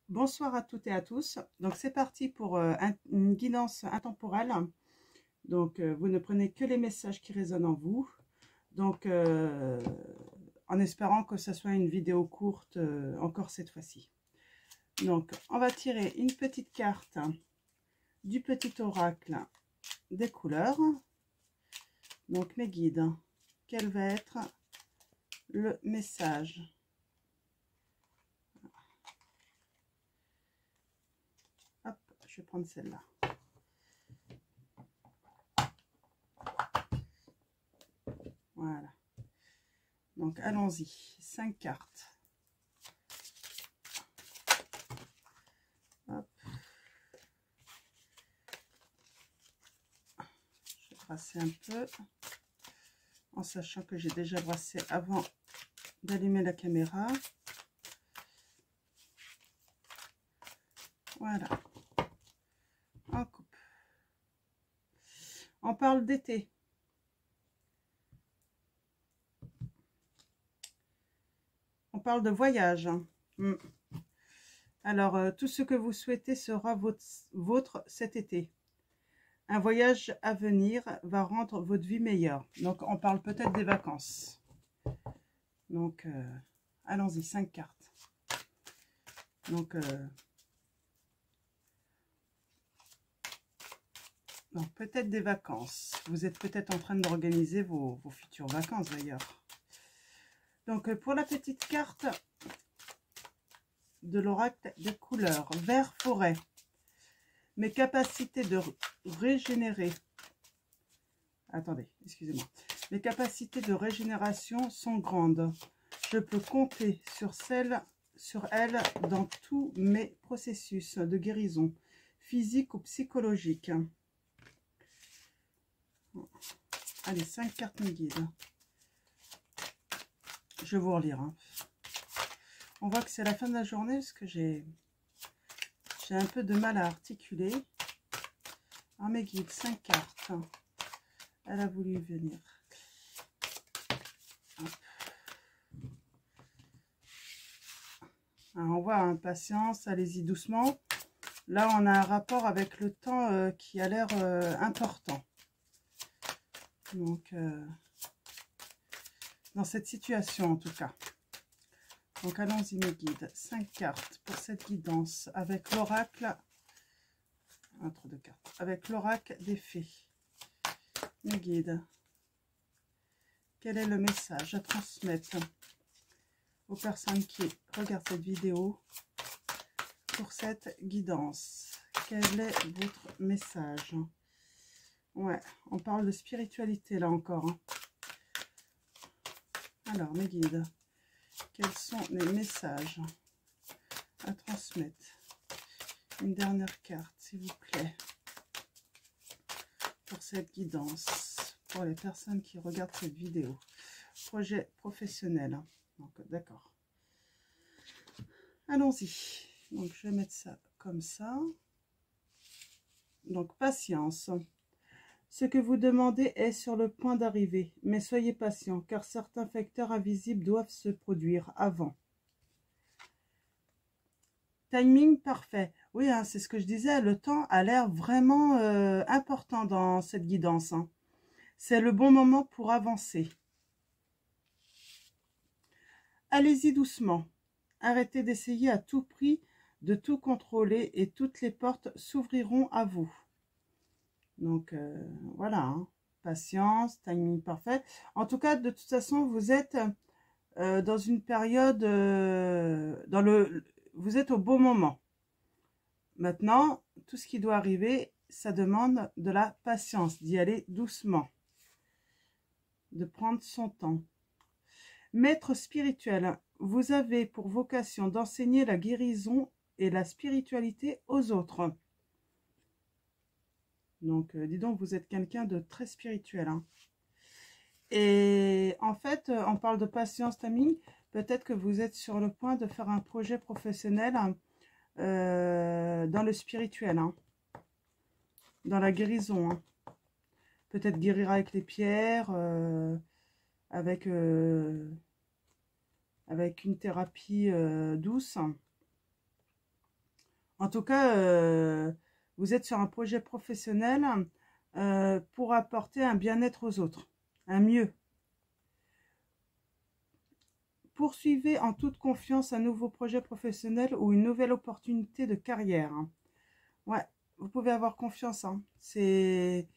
Bonsoir à toutes et à tous. Donc c'est parti pour une guidance intemporelle. Donc vous ne prenez que les messages qui résonnent en vous. Donc en espérant que ce soit une vidéo courte encore cette fois-ci. Donc on va tirer une petite carte du petit oracle des couleurs. Donc mes guides, quel va être le message? Hop, je vais prendre celle-là. Voilà. Donc allons-y, 5 cartes. Hop. Je vais brasser un peu, en sachant que j'ai déjà brassé avant d'allumer la caméra. Voilà. On coupe. On parle d'été. On parle de voyage. Alors, tout ce que vous souhaitez sera vôtre cet été. Un voyage à venir va rendre votre vie meilleure. Donc, on parle peut-être des vacances. Donc, allons-y, 5 cartes. Donc, peut-être des vacances. Vous êtes peut-être en train d'organiser vos futures vacances d'ailleurs. Donc, pour la petite carte de l'oracle des couleurs, vert forêt. Mes capacités de régénérer. Attendez, excusez-moi. Mes capacités de régénération sont grandes. Je peux compter sur elles dans tous mes processus de guérison, physique ou psychologique. Allez, 5 cartes me guident. Je vais vous relire. On voit que c'est la fin de la journée parce que j'ai un peu de mal à articuler. Ah, mes guides, 5 cartes. Elle a voulu venir. Alors, on voit impatience, allez-y doucement. Là, on a un rapport avec le temps qui a l'air important. Donc, dans cette situation en tout cas. Donc, allons-y mes guides. 5 cartes pour cette guidance avec l'oracle. Entre deux cartes. Avec l'oracle des fées. Mes guides. Quel est le message à transmettre aux personnes qui regardent cette vidéo pour cette guidance? Quel est votre message? Ouais, on parle de spiritualité là encore. Alors, mes guides, quels sont les messages à transmettre? Une dernière carte, s'il vous plaît, pour cette guidance, pour les personnes qui regardent cette vidéo. Projet professionnel. Donc, d'accord. Allons-y. Donc, je vais mettre ça comme ça. Donc, patience. Ce que vous demandez est sur le point d'arriver, mais soyez patient, car certains facteurs invisibles doivent se produire avant. Timing parfait. Oui, hein, c'est ce que je disais, le temps a l'air vraiment important dans cette guidance. C'est le bon moment pour avancer. Allez-y doucement. Arrêtez d'essayer à tout prix de tout contrôler et toutes les portes s'ouvriront à vous. Donc, voilà, hein. Patience, timing parfait. En tout cas, de toute façon, vous êtes dans une période, vous êtes au bon moment. Maintenant, tout ce qui doit arriver, ça demande de la patience, d'y aller doucement, de prendre son temps. Maître spirituel, vous avez pour vocation d'enseigner la guérison et la spiritualité aux autres. Donc, dis donc, vous êtes quelqu'un de très spirituel. Et en fait, on parle de patience, timing. Peut-être que vous êtes sur le point de faire un projet professionnel dans le spirituel, dans la guérison. Peut-être guérir avec les pierres, avec une thérapie douce. En tout cas, vous êtes sur un projet professionnel pour apporter un bien-être aux autres, un mieux. Poursuivez en toute confiance un nouveau projet professionnel ou une nouvelle opportunité de carrière. Ouais, vous pouvez avoir confiance. C'est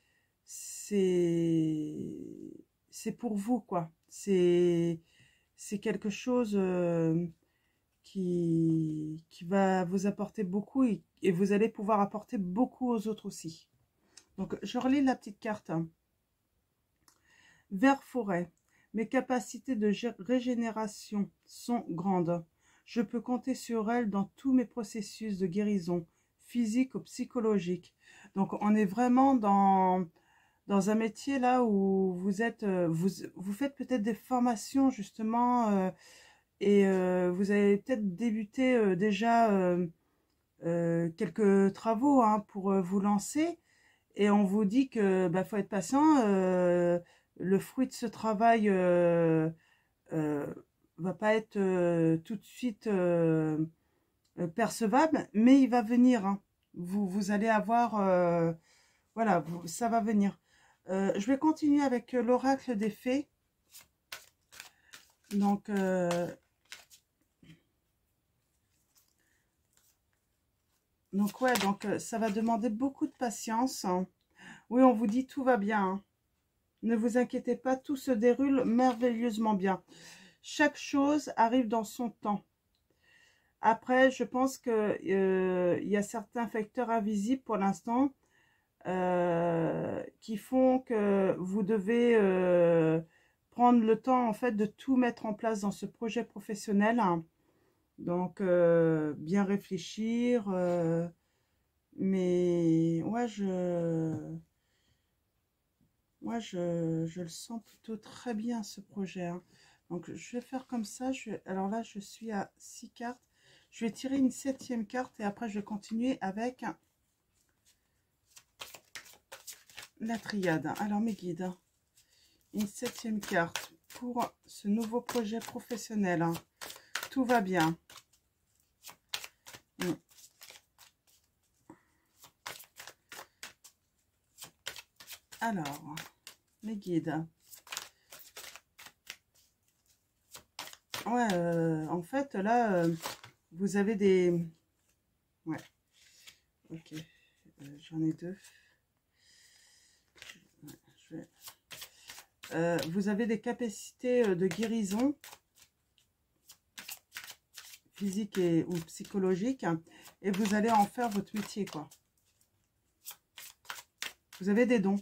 pour vous, quoi. C'est quelque chose qui va vous apporter beaucoup et vous allez pouvoir apporter beaucoup aux autres aussi. Donc, je relis la petite carte. Vert forêt. Mes capacités de régénération sont grandes. Je peux compter sur elles dans tous mes processus de guérison, physique ou psychologique. Donc, on est vraiment dans un métier là où vous êtes, vous faites peut-être des formations justement et vous avez peut-être débuté déjà quelques travaux hein, pour vous lancer et on vous dit que bah, faut être patient. Le fruit de ce travail euh, va pas être tout de suite percevable, mais il va venir. Hein. Vous allez avoir, voilà, ça va venir. Je vais continuer avec l'oracle des fées. Donc ouais, donc ça va demander beaucoup de patience. Hein. Oui, on vous dit tout va bien. Hein. Ne vous inquiétez pas, tout se déroule merveilleusement bien. Chaque chose arrive dans son temps. Après, je pense que y a certains facteurs invisibles pour l'instant qui font que vous devez prendre le temps en fait de tout mettre en place dans ce projet professionnel. Hein. Donc, bien réfléchir. Mais ouais, je le sens plutôt très bien ce projet. Hein. Donc, je vais faire comme ça. Alors là, je suis à 6 cartes. Je vais tirer une 7e carte et après, je vais continuer avec la triade. Alors, mes guides. Une 7e carte pour ce nouveau projet professionnel. Hein. Tout va bien. Alors, mes guides. Ouais, en fait, là, vous avez des... Ouais, ok. J'en ai deux. Ouais, vous avez des capacités de guérison physique ou psychologique et vous allez en faire votre métier, quoi. Vous avez des dons.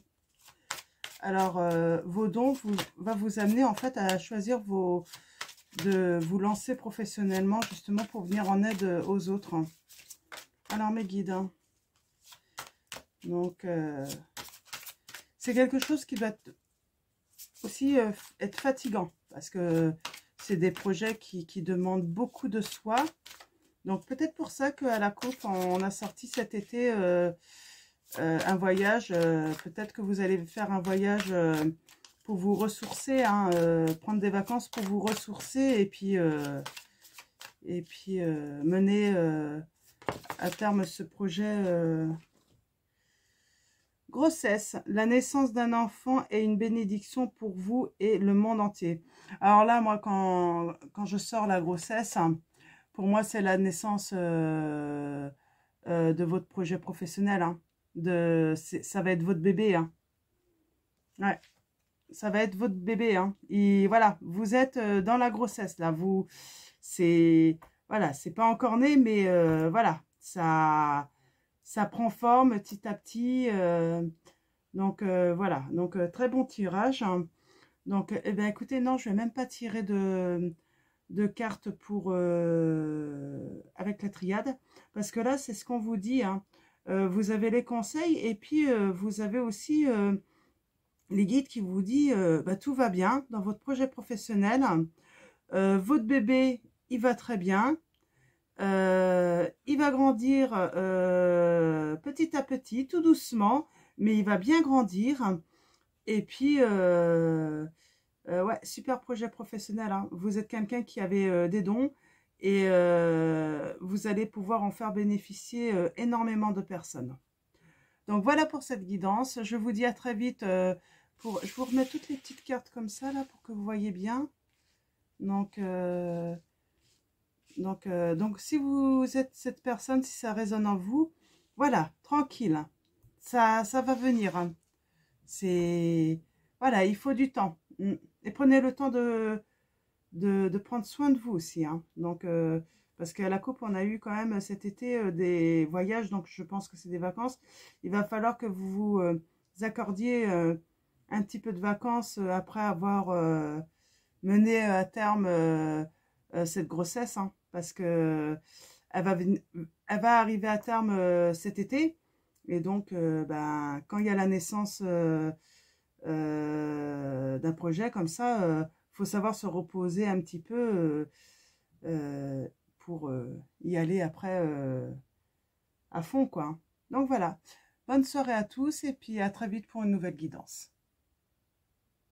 Alors, vos dons va vous amener en fait à choisir de vous lancer professionnellement justement pour venir en aide aux autres. Alors, mes guides. Hein. Donc, c'est quelque chose qui va aussi être fatigant parce que c'est des projets qui demandent beaucoup de soi. Donc, peut-être pour ça qu'à la coupe, on a sorti cet été un voyage. Peut-être que vous allez faire un voyage pour vous ressourcer, hein, prendre des vacances pour vous ressourcer et puis mener à terme ce projet. Grossesse, la naissance d'un enfant est une bénédiction pour vous et le monde entier. Alors là, moi, quand je sors la grossesse, hein, pour moi, c'est la naissance de votre projet professionnel. Hein, ça va être votre bébé. Hein. Ouais, ça va être votre bébé. Hein. Et voilà, vous êtes dans la grossesse. Là, voilà, c'est pas encore né, mais voilà, ça prend forme petit à petit. Donc, voilà. Donc, très bon tirage. Hein. Donc, eh bien, écoutez, non, je vais même pas tirer de cartes pour avec la triade. Parce que là, c'est ce qu'on vous dit. Hein. Vous avez les conseils et puis vous avez aussi les guides qui vous disent bah, tout va bien dans votre projet professionnel. Votre bébé, il va très bien. Il va grandir petit à petit, tout doucement, mais il va bien grandir. Et puis, ouais, super projet professionnel. Hein. Vous êtes quelqu'un qui avait des dons et vous vous allez pouvoir en faire bénéficier énormément de personnes. Donc voilà pour cette guidance. Je vous dis à très vite. Je vous remets toutes les petites cartes comme ça là pour que vous voyez bien. Donc si vous êtes cette personne, si ça résonne en vous, voilà, tranquille. Ça va venir. Hein. Voilà, il faut du temps. Et prenez le temps de prendre soin de vous aussi. Hein. Donc, parce qu'à la coupe, on a eu quand même cet été des voyages, donc je pense que c'est des vacances. Il va falloir que vous vous accordiez un petit peu de vacances après avoir mené à terme cette grossesse, hein, parce que elle va arriver à terme cet été. Et donc, ben, quand il y a la naissance d'un projet comme ça, faut savoir se reposer un petit peu pour y aller après à fond, quoi. Donc voilà, bonne soirée à tous et puis à très vite pour une nouvelle guidance.